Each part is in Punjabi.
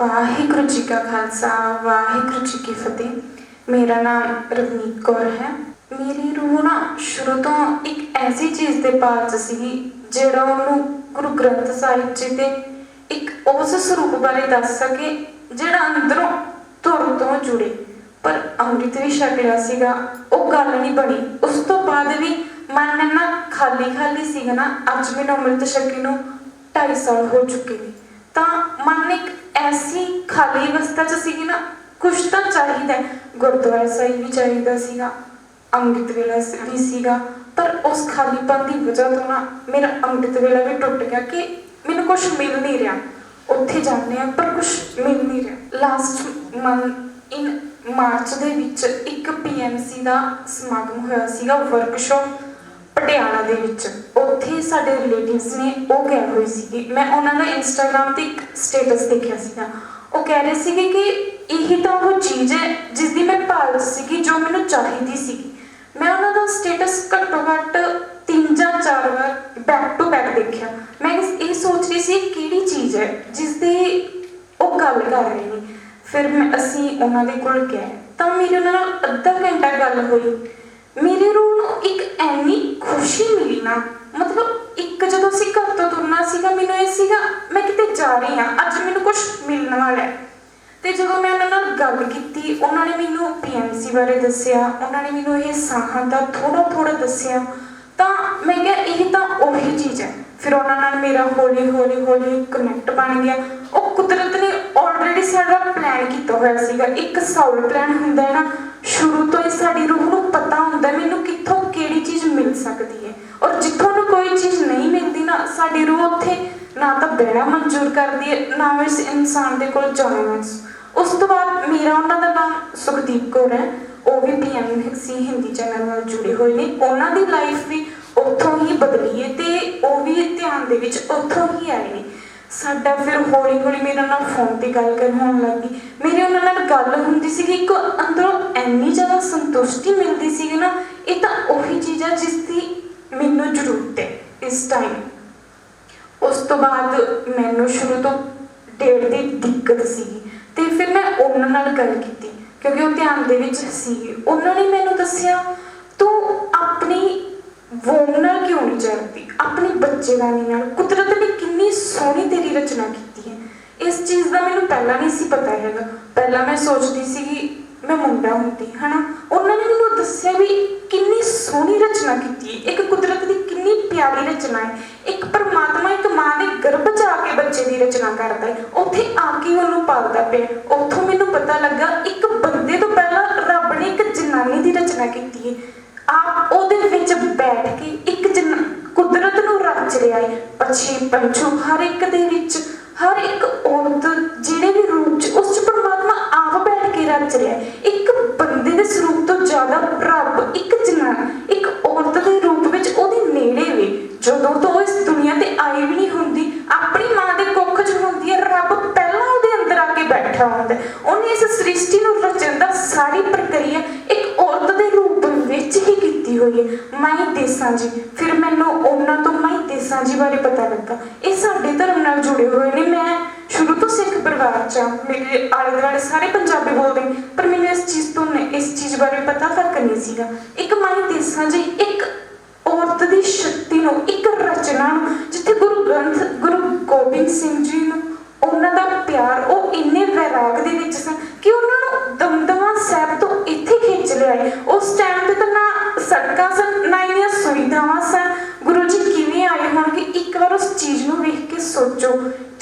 वाहिगुरू जी का खालसा वाहिगुरू जी की फतेह। मेरा नाम रवनीत कौर है। मेरी रूह ना शुरू तो एक ऐसी चीज़ के भाल च सी जिहड़ा उन्होंने गुरु ग्रंथ साहिब जी के एक उस स्वरूप बारे दस सके जिहड़ा अंदरों धुर तो जुड़े, पर अमृत भी छक लिया सीगा, वो गल नहीं बनी। उस तो बाद भी मन इन्ना खाली खाली सीगा ना। अज मैनूं अमृत छके नूं 2.5 साल हो चुके हैं, तो मन एक ऐसी खाली अवस्था च सीगी ना, कुछ तो चाहिए। गुरुद्वारा साहिब भी चाहिए सीगा, अमृत वेला भी सीगा, पर उस खालीपन की वजह तो ना मेरा अमृत वेला भी टुट गया कि मैनू कुछ मिल नहीं रहा। उत्थे जाने पर कुछ मिल नहीं रहा। लास्ट मंथ इन मार्च के विच एक PMC का समागम होया सीगा, वर्कशॉप पटियाला दे विच। उत्थे साडे रिलेटिव्स ने वो गए हुए सी। मैं उन्होंने इंस्टाग्राम पर एक स्टेटस देखा सीगा, वो कह रहे थे कि यही तो वो चीज़ है जिसकी मैं भाल सी, जो मैनू चाहिए सी। मैं उन्होंने स्टेटस घट्टो घट्ट 3 या 4 बार बैक टू बैक देखा। मैं ये सोच रही सी किहड़ी चीज़ है जिसकी वो गल कर रहे हैं। फिर मैं असी उन्होंने कोल गए तो मेरी उन्होंने अद्धा घंटा गल हुई। मेरी रूह नूं एक ऐनी खुशी मिली ना, मतलब एक जो असीं घर तो तुरना सीगा, मैनूं ये सीगा मैं किते जा रही हाँ, अज मैनूं कुछ मिलने वाला है। तो जो मैं उन्होंने गल की, उन्होंने मैनूं PMC बारे दस्सिया, उन्होंने मैनूं ये साहां दा थोड़ा थोड़ा दस्सिया। तो मैं क्या यही तो उही चीज़ है। फिर उन्होंने मेरा हौली हौली हौली कनैक्ट बन गया। वो कुदरत ने ऑलरेडी सारा प्लैन किया हुआ सीगा। एक साउल प्लैन हुंदा है ना, शुरू तो ही साडी रूह नूं पता हुंदा मैनूं कित्थों किहड़ी चीज़ मिल सकती है, और जित्थों नूं कोई चीज़ नहीं मिलती ना, साडी रूह उत्थे ना तो बहना मंजूर करती है, ना इस इंसान के कोल जाना। उस तो बाद मेरा उन्होंने नाम सुखदीप कौर है, वो भी PMC हिंदी चैनल नाल जुड़े हुए हैं। उन्होंने लाइफ भी उत्थों ही बदली है, तो वो भी ध्यान दे विच उत्थों ही आए हैं। साडा फिर हौली हौली मेरे नाल फोन पर गल कर होने लगी। मेरी उन्होंने नाल गल हुंदी सी कि एक अंदरों इन्नी ज़्यादा संतुष्टि मिलती सी ना, ये तो उही चीज़ है जिसकी मैनूं जरूरत है इस टाइम। उस तो बाद मैनूं शुरू तो डेढ़ की दिक्कत सी, तो फिर मैं उन्होंने नाल गल की क्योंकि वो ध्यान दे विच सी। उन्होंने मैनूं दस्सिया तू अपनी वोम नाल क्यों नहीं चलती, अपने बच्चेदानी नाल। कुदरत ने कितनी सोहनी तेरी रचना की है। इस चीज़ का मैनूं पहला नहीं सी पता है। पहला मैं सोचती सी कि मैं मुंडा होंदी है ना। उन्होंने मैनूं दस्सिया भी कितनी सोहनी रचना की है, एक कुदरत की कितनी प्यारी रचना है। एक परमात्मा एक माँ के गर्भ च आके बच्चे की रचना करता है, उत्थे आके उन्होंने पालता पे। उतों मैनूं पता लगा एक बंदे तो पहला रब ने एक जनानी की रचना की है। आप उहदे विच बैठ के एक कुदरत नूं रच लिया है। पक्षी पंछू हर एक दे विच, हर एक औरत जिहड़े भी रूप च उस परमात्मा आप बैठ के रच रहा है। एक बंदे के स्वरूप तो ज़्यादा रब एक जनानी एक औरत के रूप में उहदे नेड़े वे, जदों तो इस दुनिया ते आई भी नहीं हुंदी, अपनी माँ के कुख च हुंदी है, रब पहला उहदे अंदर आके बैठा हुंदा है। उन्हें इस सृष्टि नूं रचण दा सारी प्रक्रिया एक औरत के रूप विच ही कीती हुई है। माई देसां जी, फिर मैनूं उन्हां तो माई देसां जी बारे पता लगा। ये साडे धर्म नाल जुड़े हुए ने। मैं शुरू तो सिख परिवार च, मेरे आले दुआले सारे पंजाबी बोलते हैं, पर मैंने इस चीज़ बारे पता तक नहीं सीगा। एक माई देसां जी एक औरत की शक्ति नूं, एक रचना नूं, जिथे गुरु गोबिंद सिंह जी नूं उन्हां दा प्यार वो इन्ने वैराग दे विच सन कि उन्हां नूं दमदमा साहिब तो इत्थे खिंच लिया। उस टाइम ते तां ना सड़कां सन, ना इन्नियां सुविधावां सन। गुरु जी किवें आए होणगे, एक बार उस चीज़ नूं वेख के सोचो।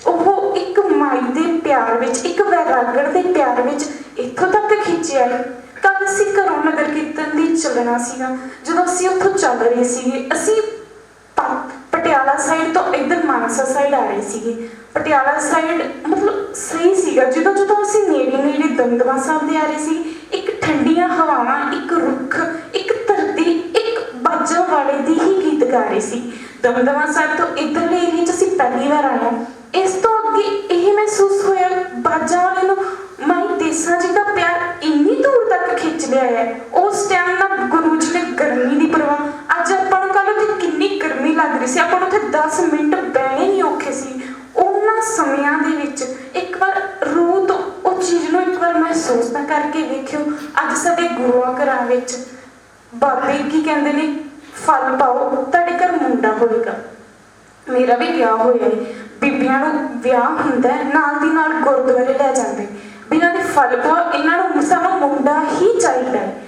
वो एक माई दे प्यार विच, एक वैरागड़ दे प्यार विच इत्थों तक खिंचिया है। कल असीं घरों नगर कीर्तन दी चलना सीगा, जदों असीं उत्थों चल रहे सीगे, असीं पटियाला साइड तो इधर मानसा साइड आ रहे सीगे। पटियाला साइड मतलब सही सीगा, जदों असीं नेड़े नेड़े दमदमा साहिब दे आ रहे सी, एक ठंडियां हवावां, एक रुख, एक धरती, एक बाजां वाले दी ही गीत गा रहे सी। दमदमा साहिब तो इधरले एरिया च असीं पहली बार आए हां। इस तो अगे यही महसूस होया बाजां वाले नूं माई देसां जी का प्यार इन्नी दूर तक खिंच लिया है। उस टाइम ना गुरु जी ने गर्मी की परवाह, अज आपां नूं कल उत्थे कितनी गर्मी लग रही सी, आपां नूं उत्थे 10 मिनट बहने नहीं औखे सी। उन्हां समयां दे विच एक बार रूह ਘਰਾਂ ਵਿੱਚ ਬਾਬੇ ਕੀ ਕਹਿੰਦੇ ਨੇ, ਫਲ ਪਾਓ ਤੁਹਾਡੇ ਘਰ ਮੁੰਡਾ ਹੋਏਗਾ। ਮੇਰਾ ਵੀ ਵਿਆਹ ਹੋਇਆ ਹੈ, ਬੀਬੀਆਂ ਨੂੰ ਵਿਆਹ ਹੁੰਦਾ ਨਾਲ ਦੀ ਨਾਲ ਗੁਰਦੁਆਰੇ ਲੈ ਜਾਂਦੇ ਵੀ ਇਹਨਾਂ ਦੇ ਫਲ ਪਾਓ, ਇਹਨਾਂ ਨੂੰ ਸਾਨੂੰ ਮੁੰਡਾ ਹੀ ਚਾਹੀਦਾ ਹੈ।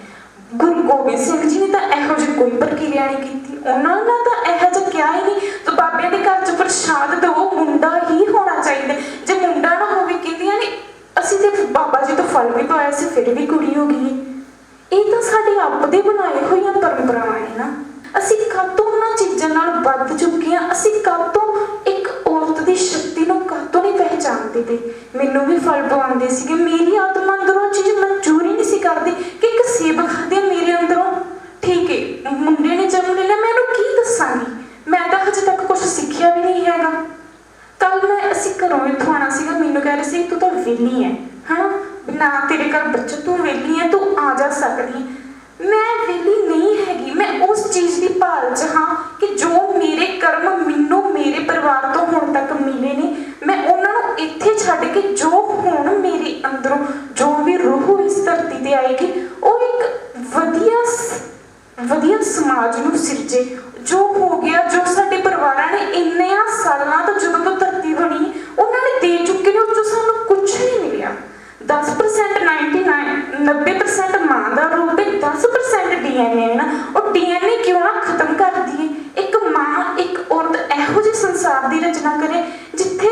ਗੁਰੂ ਗੋਬਿੰਦ ਸਿੰਘ ਜੀ ਨੇ ਤਾਂ ਇਹੋ ਜਿਹੀ ਕੋਈ ਪ੍ਰਕਿਰਿਆ ਨਹੀਂ ਕੀਤੀ, ਉਹਨਾਂ ਨੇ ਤਾਂ ਇਹੋ ਜਿਹਾ ਕਿਹਾ ਹੀ ਨਹੀਂ ਤੋ ਬਾਬਿਆਂ ਦੇ ਘਰ 'ਚ ਪ੍ਰਸ਼ਾਦ ਦਿਓ, ਮੁੰਡਾ ਹੀ ਹੋਣਾ ਚਾਹੀਦਾ। ਜੇ ਮੁੰਡਾ ਨਾ ਹੋਵੇ ਕਹਿੰਦੀਆਂ ਨੇ ਅਸੀਂ ਤੇ ਬਾਬਾ ਜੀ ਤੋਂ ਫਲ ਵੀ ਪਾਇਆ ਸੀ ਫਿਰ ਵੀ ਕੁੜੀ ਹੋ ਗਈ। ਇਹ ਤਾਂ ਸਾਡੇ ਆਪ ਦੇ ਬਣਾਏ ਹੋਈਆਂ ਪਰੰਪਰਾਵਾਂ ਨੇ ਨਾ। ਅਸੀਂ ਕਾਹਤੋਂ ਉਹਨਾਂ ਚੀਜ਼ਾਂ ਨਾਲ ਵੱਧ ਚੁੱਕੇ ਹਾਂ, ਅਸੀਂ ਕਾਹਤੋਂ ਇੱਕ ਔਰਤ ਦੀ ਸ਼ਕਤੀ ਨੂੰ ਕਾਹਤੋਂ ਨਹੀਂ ਪਹਿਚਾਣਦੇ ਪਏ। ਮੈਨੂੰ ਵੀ ਫਲ ਪਵਾਉਂਦੇ ਸੀਗੇ, ਮੇਰੀ ਆਤਮਾ ਅੰਦਰੋਂ ਚੀਜ਼ ਮਨਜ਼ੂਰ ਹੀ ਨਹੀਂ ਸੀ ਕਰਦੀ ਕਿ ਇੱਕ ਸੇਬ ਖਾਦੇ ਮੇਰੇ ਅੰਦਰੋਂ। ਠੀਕ ਹੈ, ਮੁੰਡੇ ਨੇ ਜਨਮ ਲੈ ਲਿਆ, ਮੈਂ ਉਹਨੂੰ ਕੀ ਦੱਸਾਂਗੀ, ਮੈਂ ਤਾਂ ਹਜੇ ਤੱਕ ਕੁਛ ਸਿੱਖਿਆ ਵੀ ਨਹੀਂ ਹੈਗਾ। ਕੱਲ ਅਸੀਂ ਘਰੋਂ ਇੱਥੋਂ ਆਉਣਾ ਸੀਗਾ, ਮੈਨੂੰ ਕਹਿ ਰਹੇ ਸੀ ਤੂੰ ਤਾਂ ਵਿਹਲੀ ਹੈ ਹਨਾ, ਨਾ ਤੇਰੇ ਘਰ ਬੱਚਾ, ਤੂੰ ਵਿਹਲੀ ਹੈ, ਤੂੰ ਆ ਜਾ ਸਕਦੀ ਹੈ। ਮੈਂ ਵਿਹਲੀ ਨਹੀਂ ਹੈਗੀ, ਮੈਂ ਉਸ ਚੀਜ਼ ਦੀ ਭਾਲ 'ਚ ਹਾਂ ਕਿ ਜੋ ਮੇਰੇ ਕਰਮ ਮੈਨੂੰ ਮੇਰੇ ਪਰਿਵਾਰ ਤੋਂ ਹੁਣ ਤੱਕ ਮਿਲੇ ਨੇ, ਮੈਂ ਉਹਨਾਂ ਨੂੰ ਇੱਥੇ ਛੱਡ ਕੇ ਜੋ ਹੁਣ ਮੇਰੇ ਅੰਦਰੋਂ ਜੋ ਵੀ ਰੂਹ ਇਸ ਧਰਤੀ ਤੇ ਆਏਗੀ ਉਹ ਇੱਕ ਵਧੀਆ ਸਮਾਜ ਨੂੰ ਸਿਰਜੇ। ਜੋ ਹੋ ਗਿਆ, ਜੋ ਸਾਡੇ ਪਰਿਵਾਰਾਂ ਨੇ ਇੰਨਿਆਂ ਸਾਲਾਂ ਤੋਂ ਜਦੋਂ ਤੋਂ ਧਰਤੀ ਬਣੀ ਉਹਨਾਂ ਨੇ ਦੇ ਚੁੱਕੇ ਨੇ, ਉਹ 'ਚੋਂ ਸਾਨੂੰ ਕੁਛ ਨਹੀਂ ਮਿਲਿਆ। 10% 90% ਮਾਂ ਦਾ ਰੂਪ ਹੈ, 10% DNA ਹੈ ਨਾ। ਉਹ DNA ਕਿਉਂ ਨਾ ਖਤਮ ਕਰ ਦਈਏ। ਇੱਕ ਮਾਂ, ਇੱਕ ਔਰਤ ਇਹੋ ਜਿਹੇ ਸੰਸਾਰ ਦੀ ਰਚਨਾ ਕਰੇ ਜਿੱਥੇ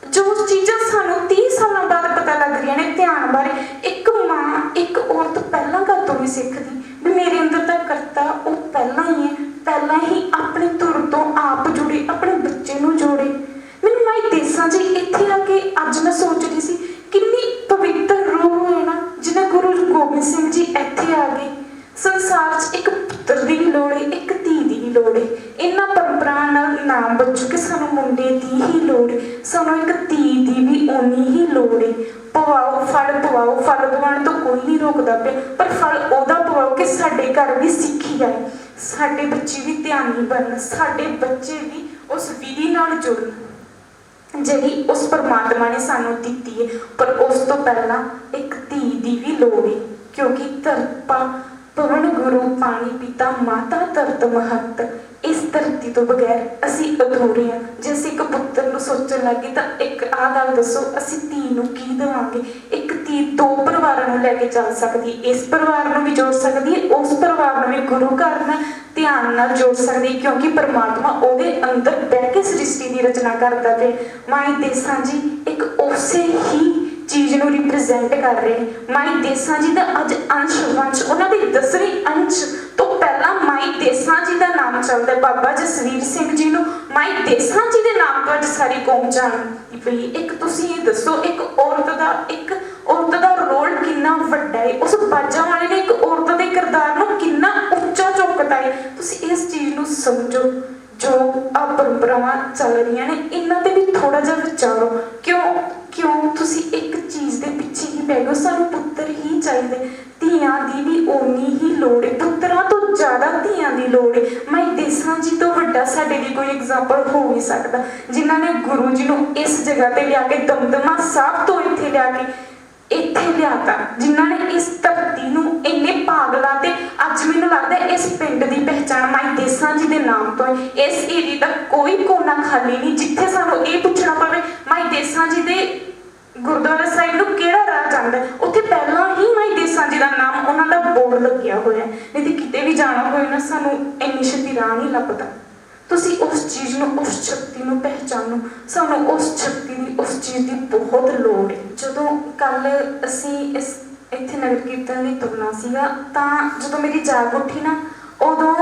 ਜੋ ਚੀਜ਼ਾਂ ਸਾਨੂੰ 30 ਸਾਲਾਂ ਬਾਅਦ ਪਤਾ ਲੱਗ ਰਹੀਆਂ ਨੇ ਧਿਆਨ ਬਾਰੇ, ਇੱਕ ਮਾਂ, ਇੱਕ ਔਰਤ ਪਹਿਲਾਂ ਘਰ ਤੋਂ ਵੀ ਸਿੱਖਦੀ ਵੀ ਮੇਰੇ ਅੰਦਰ ਤਾਂ ਕਰਤਾ ਉਹ ਪਹਿਲਾਂ ਹੀ ਹੈ, ਪਹਿਲਾਂ ਹੀ ਆਪਣੀ ਧੁਰ ਤੋਂ ਆਪ ਜੁੜੇ, ਆਪਣੇ ਬੱਚੇ ਨੂੰ ਜੋੜੇ। ਮੈਨੂੰ ਮਾਈ ਦੇਸਾਂ ਜੀ ਇੱਥੇ ਆ ਕੇ ਅੱਜ ਮੈਂ ਸੋਚ ਰਹੀ ਸੀ ਕਿੰਨੀ ਪਵਿੱਤਰ ਰੂਹ ਹੈ ਨਾ ਜਿਹਨੇ ਗੁਰੂ ਗੋਬਿੰਦ ਸਿੰਘ ਜੀ ਇੱਥੇ ਆ ਗਏ। ਸੰਸਾਰ 'ਚ ਇੱਕ ਪੁੱਤਰ ਦੀ ਵੀ ਲੋੜ ਹੈ, ਇੱਕ ਧੀ ਦੀ ਵੀ ਲੋੜ ਹੈ। ਇਹਨਾਂ ਪਰੰਪਰਾਵਾਂ ਨਾਲ ਨਾਮ ਬਚੂ ਕਿ ਸਾਨੂੰ ਮੁੰਡੇ ਦੀ ਹੀ ਲੋੜ ਹੈ, ਸਾਨੂੰ ਇੱਕ ਧੀ ਦੀ ਵੀ ਓਨੀ ਹੀ ਲੋੜ ਹੈ। ਪਵਾਓ ਫਲ ਪਵਾਓ, ਫਲ ਪਵਾਉਣ ਤੋਂ ਕੋਈ ਨਹੀਂ ਰੋਕਦਾ ਪਿਆ, ਪਰ ਫਲ ਉਹਦਾ ਪਵਾਓ ਕਿ ਸਾਡੇ ਘਰ ਵੀ ਸਿੱਖੀ ਆਏ, ਸਾਡੇ ਬੱਚੇ ਵੀ ਧਿਆਨੀ ਬਣਨ, ਸਾਡੇ ਬੱਚੇ ਵੀ ਉਸ ਵਿਧੀ ਨਾਲ ਜੁੜਨ ਜਿਹੜੀ ਉਸ ਪਰਮਾਤਮਾ ਨੇ ਸਾਨੂੰ ਦਿੱਤੀ ਹੈ। ਪਰ ਉਸ ਤੋਂ ਪਹਿਲਾਂ ਇੱਕ ਧੀ ਦੀ ਵੀ ਲੋੜ ਹੈ, ਕਿਉਂਕਿ ਪਵਨ ਗੁਰੂ ਪਾਣੀ ਪਿਤਾ ਮਾਤਾ ਧਰਤ ਮਹੱਤ। ਇਸ ਧਰਤੀ ਤੋਂ ਬਗੈਰ ਅਸੀਂ ਅਧੂਰੇ ਹਾਂ। ਜੇ ਅਸੀਂ ਇੱਕ ਪੁੱਤਰ ਨੂੰ ਸੋਚਣ ਲੱਗੇ ਤਾਂ ਇੱਕ ਆਹ ਗੱਲ ਦੱਸੋ, ਅਸੀਂ ਧੀ ਨੂੰ ਕੀ ਦੇਵਾਂਗੇ? ਇੱਕ ਧੀ ਦੋ ਪਰਿਵਾਰਾਂ ਨੂੰ ਲੈ ਕੇ ਚੱਲ ਸਕਦੀ, ਇਸ ਪਰਿਵਾਰ ਨੂੰ ਵੀ ਜੋੜ ਸਕਦੀ ਹੈ, ਉਸ ਪਰਿਵਾਰ ਨੂੰ ਵੀ ਗੁਰੂ ਘਰ ਨਾਲ ਧਿਆਨ ਨਾਲ ਜੋੜ ਸਕਦੀ, ਕਿਉਂਕਿ ਪਰਮਾਤਮਾ ਉਹਦੇ ਅੰਦਰ ਬਹਿ ਕੇ ਸ੍ਰਿਸ਼ਟੀ ਦੀ ਰਚਨਾ ਕਰਦਾ ਪਿਆ। ਮਾਈ ਦੇਸਾਂ ਜੀ ਇੱਕ ਉਸੇ ਹੀ ਚੀਜ਼ ਨੂੰ ਰਿਪਰੈਜ਼ੈਂਟ ਕਰ ਰਹੇ ਨੇ। ਮਾਈ ਦੇਸਾਂ ਜੀ ਦਾ ਅੱਜ ਅੰਸ਼ ਵੰਸ਼, ਉਹਨਾਂ ਦੇ 10ਵੇਂ ਅੰਸ਼ ਤੋਂ ਪਹਿਲਾਂ ਮਾਈ ਦੇਸਾਂ ਜੀ ਦਾ ਨਾਮ ਚੱਲਦਾ। ਬਾਬਾ ਜਸਵੀਰ ਸਿੰਘ ਜੀ ਨੂੰ ਮਾਈ ਦੇਸਾਂ ਜੀ ਦੇ ਨਾਮ ਤੋਂ ਅੱਜ ਸਾਰੀ ਕੌਮ ਜਾਣਦੀ ਪਈ। ਇੱਕ ਤੁਸੀਂ ਇਹ ਦੱਸੋ, ਇੱਕ ਔਰਤ ਦਾ ਰੋਲ ਕਿੰਨਾ ਵੱਡਾ ਹੈ। ਉਸ ਬਾਜਾਂ ਵਾਲੇ ਨੇ ਇੱਕ ਔਰਤ ਦੇ ਕਿਰਦਾਰ ਨੂੰ ਕਿੰਨਾ ਉੱਚਾ ਚੁੱਕਦਾ ਹੈ। ਤੁਸੀਂ ਇਸ ਚੀਜ਼ ਨੂੰ ਸਮਝੋ। ਜੋ ਆ ਪਰੰਪਰਾਵਾਂ ਚੱਲ ਰਹੀਆਂ ਨੇ ਇਹਨਾਂ ਤੇ ਵੀ ਥੋੜਾ ਜਿਹਾ ਵਿਚਾਰੋ। ਕਿਉਂ ਤੁਸੀਂ ਇੱਕ ਚੀਜ਼ ਦੇ ਪਿੱਛੇ ਹੀ ਪੈ ਗਏ? ਸਾਨੂੰ ਪੁੱਤਰ ਹੀ ਚਾਹੀਦੇ, ਧੀਆਂ ਦੀ ਵੀ ਓਨੀ ਹੀ ਲੋੜ ਹੈ, ਪੁੱਤਰਾਂ ਤੋਂ ਜ਼ਿਆਦਾ ਧੀਆਂ ਦੀ ਲੋੜ ਹੈ। ਮਾਈ ਦੇਸਾਂ ਜੀ ਤੋਂ ਵੱਡਾ ਸਾਡੇ ਲਈ ਕੋਈ ਐਗਜ਼ਾਮਪਲ ਹੋ ਨਹੀਂ ਸਕਦਾ, ਜਿਨ੍ਹਾਂ ਨੇ ਗੁਰੂ ਜੀ ਨੂੰ ਇਸ ਜਗ੍ਹਾ ਤੇ ਲਿਆ ਕੇ ਦਮਦਮਾ ਸਾਹਿਬ ਤੋਂ ਇੱਥੇ ਲਿਆਤਾ, ਜਿਨ੍ਹਾਂ ਨੇ ਇਸ ਧਰਤੀ ਨੂੰ ਇੰਨੇ ਭਾਗ ਲਾਤੇ। ਅੱਜ ਮੈਨੂੰ ਲੱਗਦਾ ਇਸ ਪਿੰਡ ਦੀ ਪਹਿਚਾਣ ਮਾਈ ਦੇਸਾਂ ਜੀ ਦੇ ਨਾਮ ਤੋਂ ਹੈ। ਇਸ ਏਰੀਏ ਦਾ ਕੋਈ ਕੋਨਾ ਖਾਲੀ ਨਹੀਂ ਜਿੱਥੇ ਸਾਨੂੰ ਇਹ ਪੁੱਛਣਾ ਪਵੇ ਮਾਈ ਦੇਸਾਂ ਜੀ ਦੇ ਗੁਰਦੁਆਰਾ ਸਾਹਿਬ ਨੂੰ ਕਿਹੜਾ ਰਾਹ ਜਾਂਦਾ, ਉੱਥੇ ਪਹਿਲਾਂ ਹੀ ਮਾਈ ਦੇਸਾਂ ਜੀ ਦਾ ਨਾਮ, ਉਹਨਾਂ ਦਾ ਬੋਰਡ ਲੱਗਿਆ ਹੋਇਆ। ਨਹੀਂ ਤੇ ਕਿਤੇ ਵੀ ਜਾਣਾ ਹੋਏ ਨਾ, ਸਾਨੂੰ ਇੰਨੀ ਛੇਤੀ ਰਾਹ ਨਹੀਂ ਲੱਭਦਾ। ਤੁਸੀਂ ਉਸ ਚੀਜ਼ ਨੂੰ, ਉਸ ਸ਼ਕਤੀ ਨੂੰ ਪਹਿਚਾਨੋ। ਸਾਨੂੰ ਉਸ ਸ਼ਕਤੀ ਦੀ, ਉਸ ਚੀਜ਼ ਦੀ ਬਹੁਤ ਲੋੜ ਹੈ। ਜਦੋਂ ਕੱਲ ਅਸੀਂ ਇੱਥੇ ਨਗਰ ਕੀਰਤਨ ਲਈ ਤੁਰਨਾ ਸੀਗਾ, ਤਾਂ ਜਦੋਂ ਮੇਰੀ ਜਾਗ ਉੱਠੀ ਨਾ, ਉਦੋਂ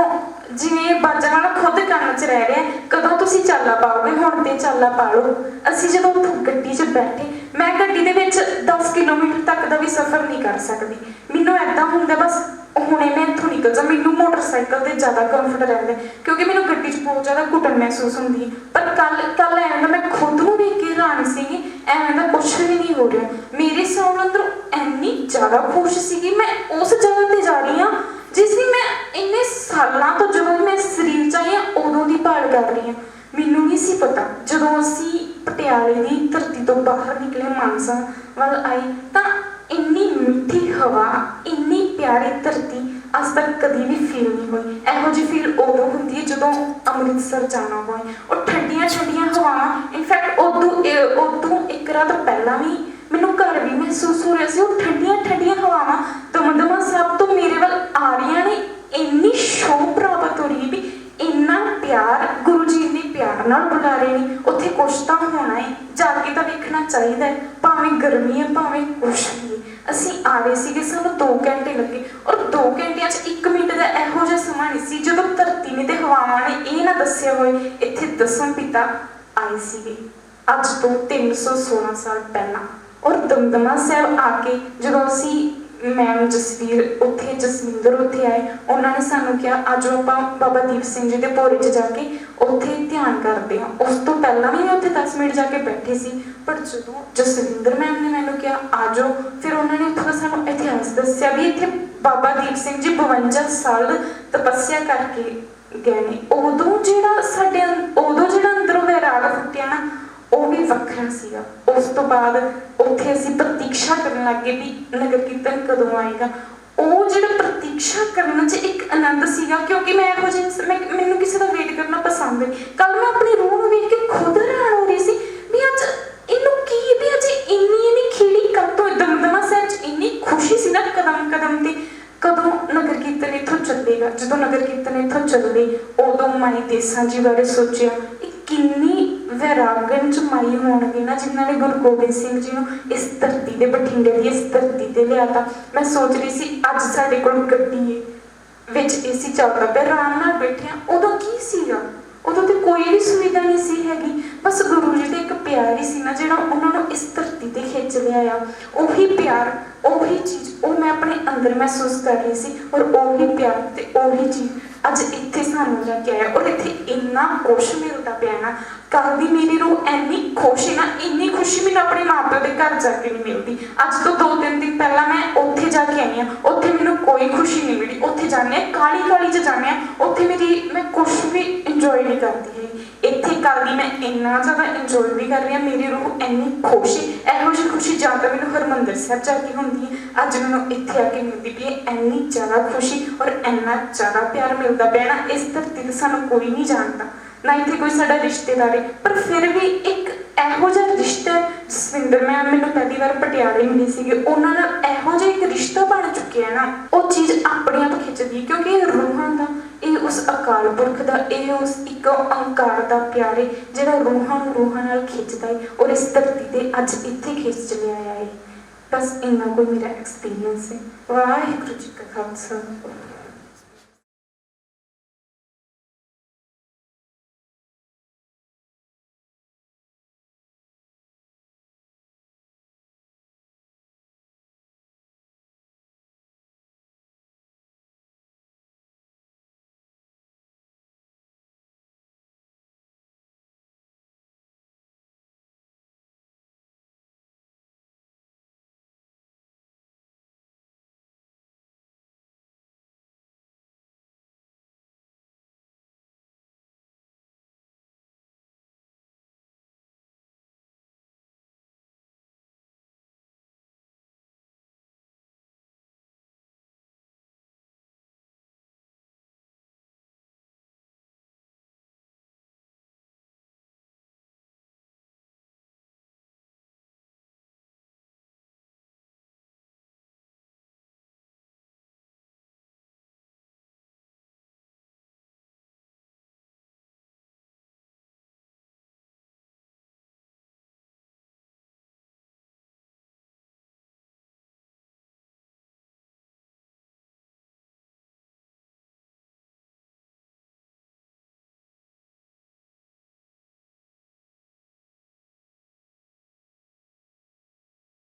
ਜਿਵੇਂ ਬਾਜਾਂ ਨਾਲ ਖੁਦ ਕੰਨ 'ਚ ਰਹਿ ਰਿਹਾ, ਕਦੋਂ ਤੁਸੀਂ ਚਾਲਾ ਪਾਓਗੇ, ਹੁਣ ਤੇ ਚਾਲਾ ਪਾ ਲਓ। ਅਸੀਂ ਜਦੋਂ ਗੱਡੀ 'ਚ ਬੈਠੇ, ਮੈਂ ਗੱਡੀ ਦੇ ਵਿੱਚ 10 ਕਿਲੋਮੀਟਰ ਤੱਕ ਦਾ ਵੀ ਸਫ਼ਰ ਨਹੀਂ ਕਰ ਸਕਦੀ। ਮੈਨੂੰ ਇੱਦਾਂ ਹੁੰਦਾ ਬਸ ਹੁਣੇ ਮੈਂ ਇੱਥੋਂ ਨਿਕਲ ਜਾ। ਮੈਨੂੰ ਮੋਟਰਸਾਈਕਲ 'ਤੇ ਜ਼ਿਆਦਾ ਕੰਫਰਟ ਰਹਿੰਦਾ, ਕਿਉਂਕਿ ਮੈਨੂੰ ਗੱਡੀ 'ਚ ਬਹੁਤ ਜ਼ਿਆਦਾ ਘੁਟਨ ਮਹਿਸੂਸ ਹੁੰਦੀ ਹੈ। ਪਰ ਕੱਲ ਐਵੇਂ ਦਾ ਮੈਂ ਖੁਦ ਨੂੰ ਵੇਖ ਕੇ ਹੈਰਾਨ ਸੀਗੀ, ਐਵੇਂ ਦਾ ਕੁਛ ਵੀ ਨਹੀਂ ਹੋ ਰਿਹਾ। ਮੇਰੇ ਸਾਹਮਣੇ ਅੰਦਰੋਂ ਇੰਨੀ ਜ਼ਿਆਦਾ ਖੁਸ਼ ਸੀਗੀ। ਮੈਂ ਉਸ ਜਗ੍ਹਾ 'ਤੇ ਜਾ ਰਹੀ ਹਾਂ ਜਿਸ ਦੀ ਮੈਂ ਇੰਨੇ ਸਾਲਾਂ ਤੋਂ, ਜਦੋਂ ਮੈਂ ਸਰੀਰ 'ਚ ਆਈ ਹਾਂ ਉਦੋਂ ਦੀ ਭਾਲ ਕਰ ਰਹੀ ਹਾਂ। ਮੈਨੂੰ ਨਹੀਂ ਸੀ ਪਤਾ, ਜਦੋਂ ਅਸੀਂ ਪਟਿਆਲੇ ਦੀ ਧਰਤੀ ਤੋਂ ਬਾਹਰ ਨਿਕਲੇ, ਮਾਨਸਾ ਵੱਲ ਆਏ, ਤਾਂ ਇੰਨੀ ਮਿੱਠੀ ਹਵਾ, ਇੰਨੀ ਪਿਆਰੀ ਧਰਤੀ ਅੱਜ ਤੱਕ ਕਦੀ ਵੀ ਫੀਲ ਨਹੀਂ ਹੋਈ। ਇਹੋ ਜਿਹੀ ਫੀਲ ਉਦੋਂ ਹੁੰਦੀ ਹੈ ਜਦੋਂ ਅੰਮ੍ਰਿਤਸਰ ਜਾਣਾ ਹੋਏ। ਉਹ ਠੰਡੀਆਂ ਠੰਡੀਆਂ ਹਵਾਵਾਂ, ਇਨਫੈਕਟ ਉਦੋਂ ਇੱਕ ਰਾਤ ਪਹਿਲਾਂ ਵੀ ਮੈਨੂੰ ਘਰ ਵੀ ਮਹਿਸੂਸ ਹੋ ਰਿਹਾ ਸੀ। ਉਹ ਠੰਡੀਆਂ ਠੰਡੀਆਂ ਹਵਾਵਾਂ ਦਮਦਮਾ ਸਾਹਿਬ ਤੋਂ ਮੇਰੇ ਵੱਲ ਆ ਰਹੀਆਂ ਨੇ। ਇੰਨੀ ਸ਼ੋਭ ਪ੍ਰਾਪਤ ਹੋ ਰਹੀ ਵੀ ਇੰਨਾ ਪਿਆਰ ਗੁਰੂ ਜੀ ਨੇ ਪਿਆਰ ਨਾਲ ਬੁਲਾ ਰਹੇ ਨੇ। ਉੱਥੇ ਕੁਛ ਤਾਂ ਹੋਣਾ ਹੈ, ਜਾ ਕੇ ਤਾਂ ਵੇਖਣਾ ਚਾਹੀਦਾ ਹੈ, ਭਾਵੇਂ ਗਰਮੀ ਹੈ ਭਾਵੇਂ ਕੁਛ ਵੀ। ਅਸੀਂ ਆ ਰਹੇ ਸੀਗੇ, ਸਾਨੂੰ 2 ਘੰਟੇ ਲੱਗੇ, ਔਰ 2 ਘੰਟਿਆਂ 'ਚ 1 ਮਿੰਟ ਦਾ ਇਹੋ ਜਿਹਾ ਸਮਾਂ ਨਹੀਂ ਸੀ ਜਦੋਂ ਧਰਤੀ ਨੇ ਤੇ ਹਵਾਵਾਂ ਨੇ ਇਹ ਨਾ ਦੱਸਿਆ ਹੋਏ ਇੱਥੇ ਦਸਮ ਪਿਤਾ ਆਏ ਸੀਗੇ ਅੱਜ ਤੋਂ 316 ਸਾਲ ਪਹਿਲਾਂ। ਔਰ ਦਮਦਮਾ ਸਾਹਿਬ ਆ ਕੇ ਜਦੋਂ ਅਸੀਂ ਮੈਮ ਜਸਵਿੰਦਰ ਉੱਥੇ ਆਏ, ਉਹਨਾਂ ਨੇ ਸਾਨੂੰ ਕਿਹਾ ਅੱਜ ਆਪਾਂ ਬਾਬਾ ਦੀਪ ਸਿੰਘ ਜੀ ਦੇ ਭੋਰੇ 'ਚ ਜਾ ਕੇ ਉੱਥੇ ਧਿਆਨ ਕਰਦੇ ਹਾਂ। ਉਸ ਤੋਂ ਪਹਿਲਾਂ ਵੀ ਮੈਂ ਉੱਥੇ 10 ਮਿੰਟ ਜਾ ਕੇ ਬੈਠੀ ਸੀ, ਪਰ ਜਦੋਂ ਜਸਵਿੰਦਰ ਮੈਮ ਨੇ ਮੈਨੂੰ ਕਿਹਾ ਆ ਜਾਓ, ਫਿਰ ਉਹਨਾਂ ਨੇ ਉੱਥੋਂ ਦਾ ਸਾਨੂੰ ਇਤਿਹਾਸ ਦੱਸਿਆ ਵੀ ਇੱਥੇ ਬਾਬਾ ਦੀਪ ਸਿੰਘ ਜੀ 52 ਸਾਲ ਤਪੱਸਿਆ ਕਰਕੇ ਗਏ ਨੇ। ਉਦੋਂ ਜਿਹੜਾ ਅੰਦਰੋਂ ਵੈਰਾਗ ਫੁੱਟਿਆ ਨਾ, ਉਹ ਵੀ ਵੱਖਰਾ ਸੀਗਾ। ਉਸ ਤੋਂ ਬਾਅਦ ਉੱਥੇ ਅਸੀਂ ਪ੍ਰਤੀਕਸ਼ਾ ਕਰਨ ਲੱਗ ਗਏ ਵੀ ਨਗਰ ਕੀਰਤਨ ਕਦੋਂ ਆਏਗਾ। ਉਹ ਜਿਹੜਾ ਪ੍ਰਤੀਕਸ਼ਾ ਕਰਨ 'ਚ ਇੱਕ ਆਨੰਦ ਸੀਗਾ, ਕਿਉਂਕਿ ਮੈਨੂੰ ਕਿਸੇ ਦਾ ਵੇਟ ਕਰਨਾ ਪਸੰਦ ਹੈ। ਕੱਲ ਮੈਂ ਆਪਣੀ ਰੂਹ ਨੂੰ ਵੇਖ ਕੇ ਖੁਦ ਹੈਰਾਨ ਹੋ ਰਹੀ ਸੀ ਵੀ ਅੱਜ ਇਹਨੂੰ ਕੀ ਵੀ ਅੱਜ ਇੰਨੀ ਖਿੜੀ ਕਦ ਤੋਂ। ਦਮਦਮਾ ਸਾਹਿਬ 'ਚ ਇੰਨੀ ਖੁਸ਼ੀ ਸੀ ਨਾ ਕਦਮ ਕਦਮ ਤੇ, ਕਦੋਂ ਨਗਰ ਕੀਰਤਨ ਇੱਥੋਂ ਚੱਲੇਗਾ। ਜਦੋਂ ਨਗਰ ਕੀਰਤਨ ਇੱਥੋਂ ਚੱਲੇ ਉਦੋਂ ਮਾਈ ਦੇਸਾਂ ਜੀ ਬਾਰੇ ਸੋਚਿਆ, ਇਹ ਕਿੰਨੀ ਵੈਰਾਗਨ 'ਚ ਮਾਈ ਹੋਣਗੇ ਨਾ ਜਿਨ੍ਹਾਂ ਨੇ ਗੁਰੂ ਗੋਬਿੰਦ ਸਿੰਘ ਜੀ ਨੂੰ ਇਸ ਧਰਤੀ ਦੇ ਬਠਿੰਡੇ ਦੀ ਇਸ ਧਰਤੀ ਤੇ ਲਿਆਤਾ। ਮੈਂ ਸੋਚ ਰਹੀ ਸੀ ਅੱਜ ਸਾਡੇ ਕੋਲ ਗੱਡੀ ਵਿੱਚ ਏਸੀ ਚੱਲਦਾ ਪਿਆ, ਆਰਾਮ ਨਾਲ ਬੈਠੇ ਹਾਂ। ਉਦੋਂ ਕੀ ਸੀਗਾ? ਉਦੋਂ ਤੇ ਕੋਈ ਵੀ ਸੁਵਿਧਾ ਨਹੀਂ ਸੀ ਹੈਗੀ, ਬਸ ਗੁਰੂ ਜੀ ਦਾ ਇੱਕ ਪਿਆਰ ਹੀ ਸੀ ਨਾ ਜਿਹੜਾ ਉਹਨਾਂ ਨੂੰ ਇਸ ਧਰਤੀ ਤੇ ਖਿੱਚ ਲਿਆਇਆ। ਉਹੀ ਪਿਆਰ, ਉਹੀ ਚੀਜ਼ ਉਹ ਮੈਂ ਆਪਣੇ ਅੰਦਰ ਮਹਿਸੂਸ ਕਰ ਰਹੀ ਸੀ, ਔਰ ਉਹੀ ਪਿਆਰ ਤੇ ਉਹੀ ਚੀਜ਼ ਅੱਜ ਇੱਥੇ ਸਾਨੂੰ ਲੈ ਕੇ ਆਇਆ। ਔਰ ਇੱਥੇ ਇੰਨਾ ਕੁਛ ਮਿਲਦਾ ਪਿਆ ਨਾ, ਕੱਲ੍ਹ ਦੀ ਮੇਰੀ ਰੂਹ ਇੰਨੀ ਖੁਸ਼ ਹੈ ਨਾ, ਇੰਨੀ ਖੁਸ਼ੀ ਮੈਨੂੰ ਆਪਣੇ ਮਾਂ ਪਿਓ ਦੇ ਘਰ ਜਾ ਕੇ ਨਹੀਂ ਮਿਲਦੀ। ਅੱਜ ਤੋਂ 2-3 ਦਿਨ ਪਹਿਲਾਂ ਮੈਂ ਉੱਥੇ ਜਾ ਕੇ ਆਈ ਹਾਂ, ਉੱਥੇ ਮੈਨੂੰ ਕੋਈ ਖੁਸ਼ੀ ਨਹੀਂ ਮਿਲੀ। ਉੱਥੇ ਜਾਂਦੇ ਹਾਂ ਕਾਹਲੀ 'ਚ ਜਾਂਦੇ ਹਾਂ, ਉੱਥੇ ਮੈਂ ਕੁਛ ਵੀ ਇੰਜੋਏ ਨਹੀਂ ਕਰਦੀ ਹੈ। ਇੱਥੇ ਕੱਲ੍ਹ ਦੀ ਮੈਂ ਇੰਨਾ ਜ਼ਿਆਦਾ ਇੰਜੋਏ ਵੀ ਕਰ ਰਹੀ ਹਾਂ, ਮੇਰੀ ਰੂਹ ਇੰਨੀ ਖੁਸ਼ ਹੈ। ਇਹੋ ਜਿਹੀ ਖੁਸ਼ੀ ਜਾਂ ਤਾਂ ਮੈਨੂੰ ਹਰਿਮੰਦਰ ਸਾਹਿਬ ਜਾ ਕੇ ਹੁੰਦੀ ਹੈ, ਅੱਜ ਮੈਨੂੰ ਇੱਥੇ ਆ ਕੇ ਮਿਲਦੀ ਪਈ ਹੈ। ਇੰਨੀ ਜ਼ਿਆਦਾ ਖੁਸ਼ੀ ਔਰ ਇੰਨਾ ਜ਼ਿਆਦਾ ਪਿਆਰ ਮਿਲਦਾ ਪਿਆ ਨਾ। ਇਸ ਧਰਤੀ ਤੇ ਸਾਨੂੰ ਕੋਈ ਨਹੀਂ ਜਾਣਦਾ, ਨਾ ਇੱਥੇ ਕੋਈ ਸਾਡਾ ਰਿਸ਼ਤੇਦਾਰ ਹੈ, ਪਰ ਫਿਰ ਵੀ ਇੱਕ ਇਹੋ ਜਿਹਾ ਰਿਸ਼ਤਾ। ਜਸਵਿੰਦਰ ਮੈਮ ਮੈਨੂੰ ਪਹਿਲੀ ਵਾਰ ਪਟਿਆਲੇ ਮਿਲੀ ਸੀਗੀ, ਉਹਨਾਂ ਨਾਲ ਇਹੋ ਜਿਹਾ ਇੱਕ ਰਿਸ਼ਤਾ ਬਣ ਚੁੱਕਿਆ ਨਾ, ਉਹ ਚੀਜ਼ ਆਪਣੇ ਆਪ ਖਿੱਚਦੀ, ਕਿਉਂਕਿ ਇਹ ਰੂਹਾਂ ਦਾ, ਇਹ ਉਸ ਅਕਾਲ ਪੁਰਖ ਦਾ, ਇਹ ਉਸ ਇੱਕ ਓਂਕਾਰ ਦਾ ਪਿਆਰ ਹੈ ਜਿਹੜਾ ਰੂਹਾਂ ਨੂੰ ਰੂਹਾਂ ਨਾਲ ਖਿੱਚਦਾ ਹੈ ਔਰ ਇਸ ਧਰਤੀ ਤੇ ਅੱਜ ਇੱਥੇ ਖਿੱਚ ਲਿਆਇਆ ਹੈ। ਬਸ ਇੰਨਾ ਕੋਈ ਮੇਰਾ ਐਕਸਪੀਰੀਅੰਸ ਹੈ। ਵਾਹਿਗੁਰੂ ਜੀ ਕਾ ਖਾਲਸਾ।